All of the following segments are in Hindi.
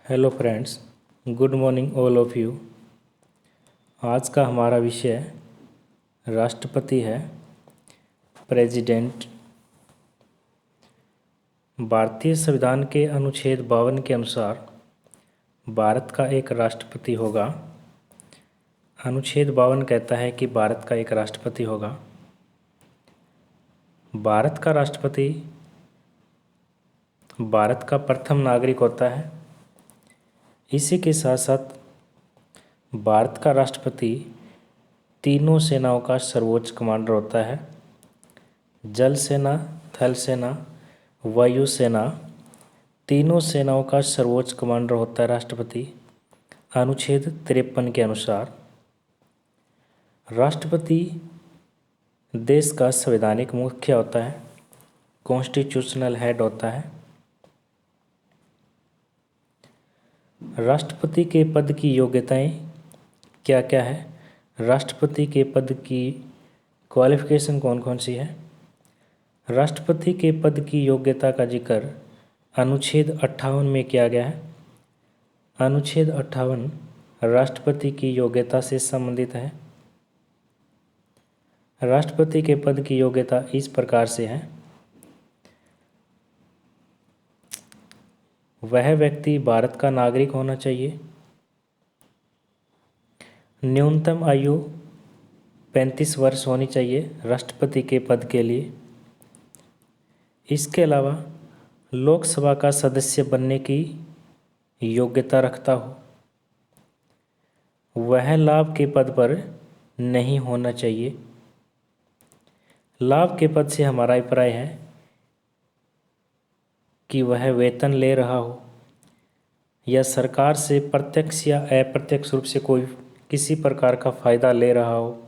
Hello friends, good morning all of you. आज का हमारा विषय राष्ट्रपति है, प्रेसिडेंट। भारतीय संविधान के अनुच्छेद 52 के अनुसार भारत का एक राष्ट्रपति होगा। अनुच्छेद 52 कहता है कि भारत का एक राष्ट्रपति होगा। भारत का राष्ट्रपति भारत का प्रथम नागरिक होता है। इसी के साथ साथ भारत का राष्ट्रपति तीनों सेनाओं का सर्वोच्च कमांडर होता है। जल सेना, थल सेना, वायु सेना, तीनों सेनाओं का सर्वोच्च कमांडर होता है राष्ट्रपति, अनुच्छेद 53 के अनुसार। राष्ट्रपति देश का संवैधानिक मुख्य होता है, कॉन्स्टिट्यूशनल हेड होता है। राष्ट्रपति के पद की योग्यताएं क्या क्या है? राष्ट्रपति के पद की क्वालिफिकेशन कौन कौन सी है? राष्ट्रपति के पद की योग्यता का जिक्र अनुच्छेद 58 में किया गया है। अनुच्छेद 58 राष्ट्रपति की योग्यता से संबंधित है। राष्ट्रपति के पद की योग्यता इस प्रकार से है: वह व्यक्ति भारत का नागरिक होना चाहिए। न्यूनतम आयु 35 वर्ष होनी चाहिए राष्ट्रपति के पद के लिए। इसके अलावा लोकसभा का सदस्य बनने की योग्यता रखता हो। वह लाभ के पद पर नहीं होना चाहिए। लाभ के पद से हमारा अभिप्राय है कि वह वेतन ले रहा हो या सरकार से प्रत्यक्ष या अप्रत्यक्ष रूप से कोई किसी प्रकार का फ़ायदा ले रहा हो,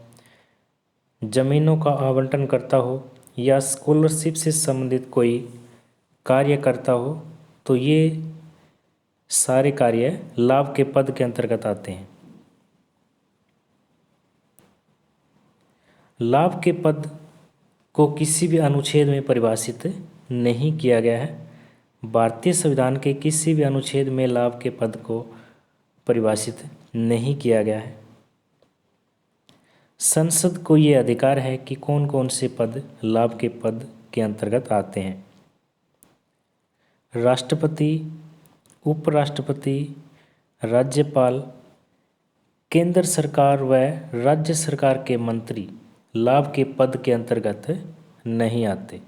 जमीनों का आवंटन करता हो या स्कॉलरशिप से संबंधित कोई कार्य करता हो, तो ये सारे कार्य लाभ के पद के अंतर्गत आते हैं। लाभ के पद को किसी भी अनुच्छेद में परिभाषित नहीं किया गया है। भारतीय संविधान के किसी भी अनुच्छेद में लाभ के पद को परिभाषित नहीं किया गया है। संसद को ये अधिकार है कि कौन कौन से पद लाभ के पद के अंतर्गत आते हैं। राष्ट्रपति, उपराष्ट्रपति, राज्यपाल, केंद्र सरकार व राज्य सरकार के मंत्री लाभ के पद के अंतर्गत नहीं आते।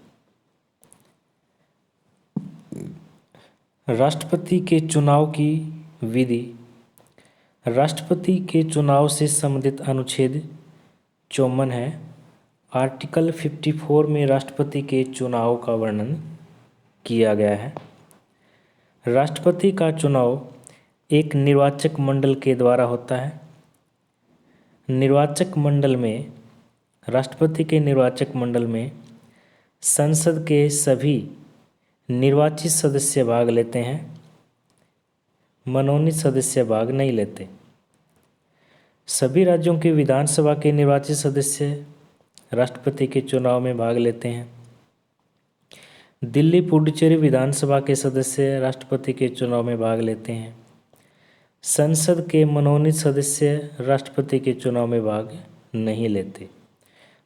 राष्ट्रपति के चुनाव की विधि। राष्ट्रपति के चुनाव से संबंधित अनुच्छेद 54 है। आर्टिकल 54 में राष्ट्रपति के चुनाव का वर्णन किया गया है। राष्ट्रपति का चुनाव एक निर्वाचक मंडल के द्वारा होता है। निर्वाचक मंडल में, राष्ट्रपति के निर्वाचक मंडल में संसद के सभी निर्वाचित सदस्य भाग लेते हैं, मनोनीत सदस्य भाग नहीं लेते। सभी राज्यों के विधानसभा के निर्वाचित सदस्य राष्ट्रपति के चुनाव में भाग लेते हैं। दिल्ली पुडुचेरी विधानसभा के सदस्य राष्ट्रपति के चुनाव में भाग लेते हैं। संसद के मनोनीत सदस्य राष्ट्रपति के चुनाव में भाग नहीं लेते।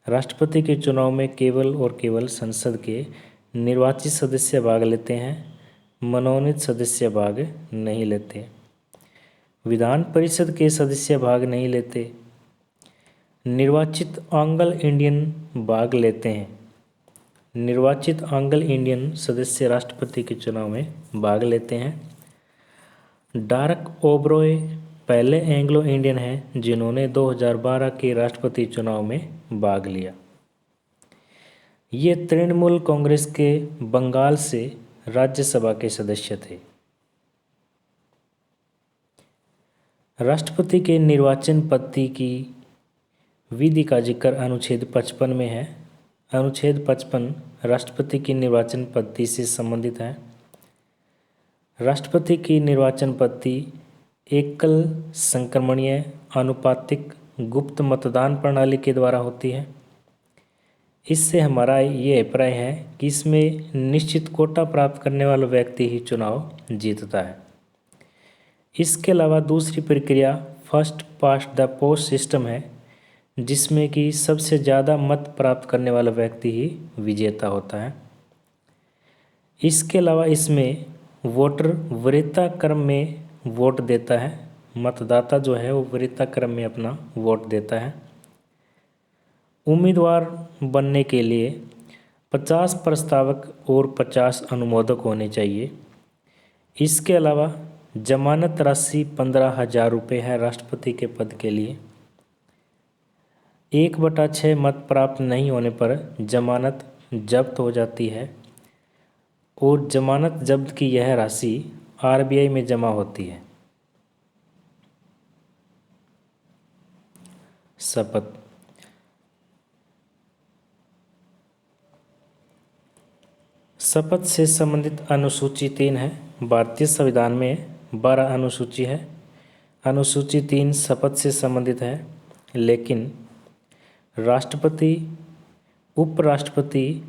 राष्ट्रपति के चुनाव में केवल और केवल संसद के निर्वाचित सदस्य भाग लेते हैं, मनोनीत सदस्य भाग नहीं लेते। विधान परिषद के सदस्य भाग नहीं लेते। निर्वाचित एंग्लो इंडियन भाग लेते हैं। निर्वाचित एंग्लो इंडियन सदस्य राष्ट्रपति के चुनाव में भाग लेते हैं। डार्क ओब्रॉय पहले एंग्लो इंडियन हैं जिन्होंने 2012 के राष्ट्रपति चुनाव में भाग लिया। ये तृणमूल कांग्रेस के बंगाल से राज्यसभा के सदस्य थे। राष्ट्रपति के निर्वाचन पद्धति की विधि का जिक्र अनुच्छेद 55 में है। अनुच्छेद 55 राष्ट्रपति की निर्वाचन पद्धति से संबंधित है। राष्ट्रपति की निर्वाचन पद्धति एकल संक्रमणीय आनुपातिक गुप्त मतदान प्रणाली के द्वारा होती है। इससे हमारा ये अभिप्राय है कि इसमें निश्चित कोटा प्राप्त करने वाला व्यक्ति ही चुनाव जीतता है। इसके अलावा दूसरी प्रक्रिया first past the post system है, जिसमें कि सबसे ज़्यादा मत प्राप्त करने वाला व्यक्ति ही विजेता होता है। इसके अलावा इसमें वोटर वरीयता क्रम में वोट देता है, मतदाता जो है वो वरीयता क्रम में अपना वोट देता है। उम्मीदवार बनने के लिए 50 प्रस्तावक और 50 अनुमोदक होने चाहिए। इसके अलावा जमानत राशि 15,000 रुपये है राष्ट्रपति के पद के लिए। 1/6 मत प्राप्त नहीं होने पर जमानत जब्त हो जाती है और जमानत जब्त की यह राशि आरबीआई में जमा होती है। शपथ। शपथ से संबंधित अनुसूची 3 है। भारतीय संविधान में 12 अनुसूची है। अनुसूची 3 शपथ से संबंधित है, लेकिन राष्ट्रपति, उपराष्ट्रपति,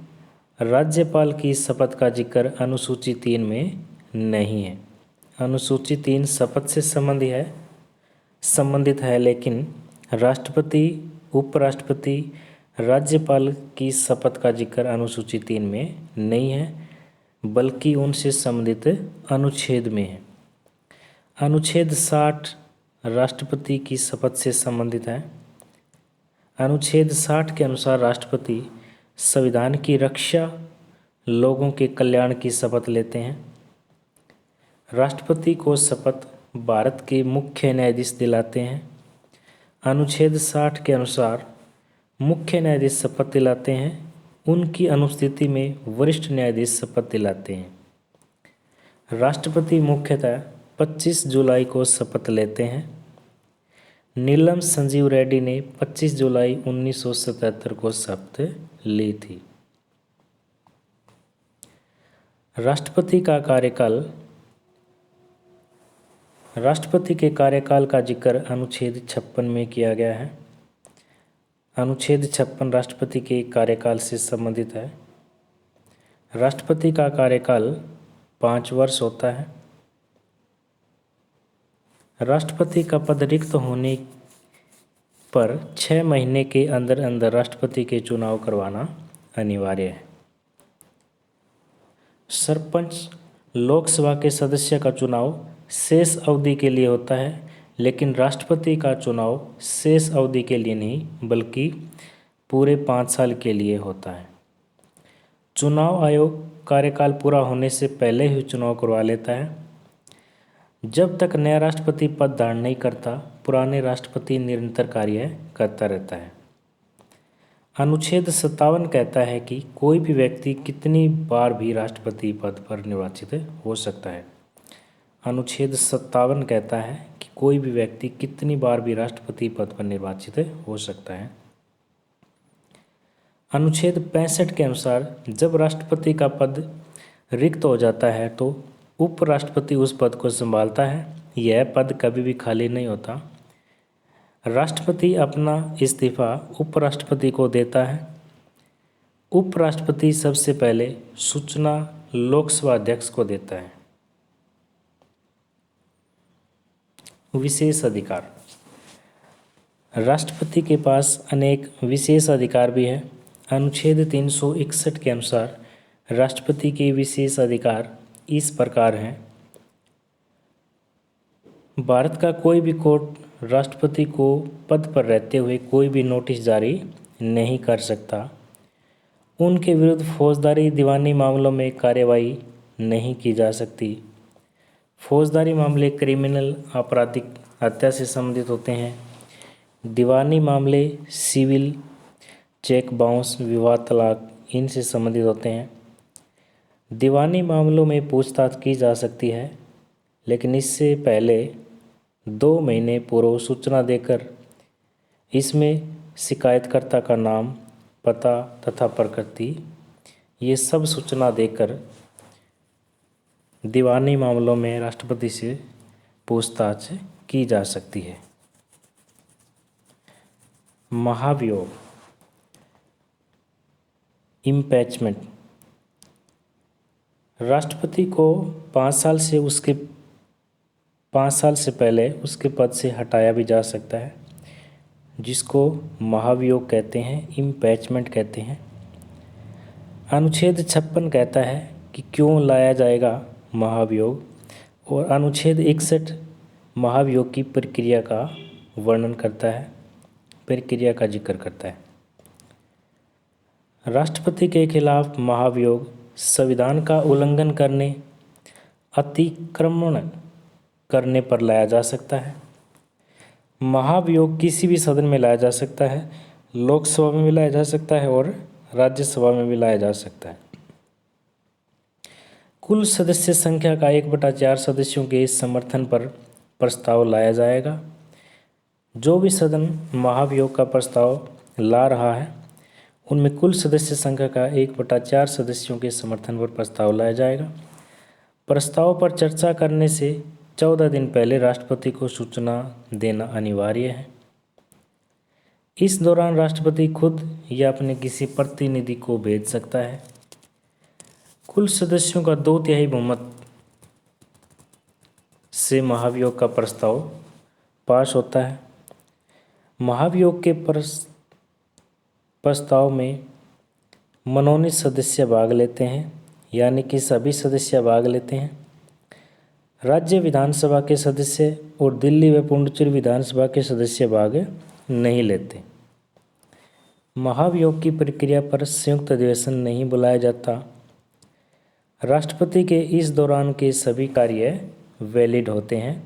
राज्यपाल की शपथ का जिक्र अनुसूची 3 में नहीं है। अनुसूची 3 शपथ से संबंधित है, लेकिन राष्ट्रपति, उपराष्ट्रपति, राज्यपाल की शपथ का जिक्र अनुसूची 3 में नहीं है, बल्कि उनसे संबंधित अनुच्छेद में है। अनुच्छेद 60 राष्ट्रपति की शपथ से संबंधित है। अनुच्छेद 60 के अनुसार राष्ट्रपति संविधान की रक्षा, लोगों के कल्याण की शपथ लेते हैं। राष्ट्रपति को शपथ भारत के मुख्य न्यायाधीश दिलाते हैं। अनुच्छेद 60 के अनुसार मुख्य न्यायाधीश शपथ दिलाते हैं, उनकी अनुपस्थिति में वरिष्ठ न्यायाधीश शपथ दिलाते हैं। राष्ट्रपति मुख्यतः 25 जुलाई को शपथ लेते हैं। नीलम संजीव रेड्डी ने 25 जुलाई 1977 को शपथ ली थी। राष्ट्रपति के कार्यकाल का जिक्र अनुच्छेद 56 में किया गया है। अनुच्छेद 56 राष्ट्रपति के कार्यकाल से संबंधित है। राष्ट्रपति का कार्यकाल 5 वर्ष होता है। राष्ट्रपति का पद रिक्त होने पर 6 महीने के अंदर अंदर राष्ट्रपति के चुनाव करवाना अनिवार्य है। सरपंच लोकसभा के सदस्य का चुनाव शेष अवधि के लिए होता है, लेकिन राष्ट्रपति का चुनाव शेष अवधि के लिए नहीं, बल्कि पूरे 5 साल के लिए होता है। चुनाव आयोग कार्यकाल पूरा होने से पहले ही चुनाव करवा लेता है। जब तक नया राष्ट्रपति पद धारण नहीं करता, पुराने राष्ट्रपति निरंतर कार्य करता रहता है। अनुच्छेद 57 कहता है कि कोई भी व्यक्ति कितनी बार भी राष्ट्रपति पद पर निर्वाचित हो सकता है। अनुच्छेद 57 कहता है कि कोई भी व्यक्ति कितनी बार भी राष्ट्रपति पद पर निर्वाचित हो सकता है। अनुच्छेद 65 के अनुसार जब राष्ट्रपति का पद रिक्त हो जाता है तो उपराष्ट्रपति उस पद को संभालता है। यह पद कभी भी खाली नहीं होता। राष्ट्रपति अपना इस्तीफा उपराष्ट्रपति को देता है। उपराष्ट्रपति सबसे पहले सूचना लोकसभा अध्यक्ष को देता है। विशेष अधिकार। राष्ट्रपति के पास अनेक विशेष अधिकार भी हैं। अनुच्छेद 361 के अनुसार राष्ट्रपति के विशेष अधिकार इस प्रकार हैं। भारत का कोई भी कोर्ट राष्ट्रपति को पद पर रहते हुए कोई भी नोटिस जारी नहीं कर सकता। उनके विरुद्ध फौजदारी दीवानी मामलों में कार्यवाही नहीं की जा सकती। फौजदारी मामले क्रिमिनल, आपराधिक, हत्या से संबंधित होते हैं। दीवानी मामले सिविल, चेक बाउंस, विवाह, तलाक, इनसे संबंधित होते हैं। दीवानी मामलों में पूछताछ की जा सकती है, लेकिन इससे पहले 2 महीने पूर्व सूचना देकर इसमें शिकायतकर्ता का नाम, पता तथा प्रकृति, ये सब सूचना देकर दीवानी मामलों में राष्ट्रपति से पूछताछ की जा सकती है। महाभियोग, इम्पीचमेंट। राष्ट्रपति को 5 साल से उसके 5 साल से पहले उसके पद से हटाया भी जा सकता है, जिसको महाभियोग कहते हैं, इम्पीचमेंट कहते हैं। अनुच्छेद 56 कहता है कि क्यों लाया जाएगा महाभियोग, और अनुच्छेद 61 महाभियोग की प्रक्रिया का वर्णन करता है, प्रक्रिया का जिक्र करता है। राष्ट्रपति के खिलाफ महाभियोग संविधान का उल्लंघन करने, अतिक्रमण करने पर लाया जा सकता है। महाभियोग किसी भी सदन में लाया जा सकता है, लोकसभा में भी लाया जा सकता है और राज्यसभा में भी लाया जा सकता है। कुल सदस्य संख्या का 1/4 सदस्यों के समर्थन पर प्रस्ताव लाया जाएगा। जो भी सदन महाभियोग का प्रस्ताव ला रहा है, उनमें कुल सदस्य संख्या का 1/4 सदस्यों के समर्थन पर प्रस्ताव लाया जाएगा। प्रस्ताव पर चर्चा करने से 14 दिन पहले राष्ट्रपति को सूचना देना अनिवार्य है। इस दौरान राष्ट्रपति खुद या अपने किसी प्रतिनिधि को भेज सकता है। कुल सदस्यों का 2/3 बहुमत से महाभियोग का प्रस्ताव पास होता है। महाभियोग के प्रस्ताव में मनोनीत सदस्य भाग लेते हैं, यानी कि सभी सदस्य भाग लेते हैं। राज्य विधानसभा के सदस्य और दिल्ली व पुडुचेरी विधानसभा के सदस्य भाग नहीं लेते। महाभियोग की प्रक्रिया पर संयुक्त अधिवेशन नहीं बुलाया जाता। राष्ट्रपति के इस दौरान के सभी कार्य वैलिड होते हैं।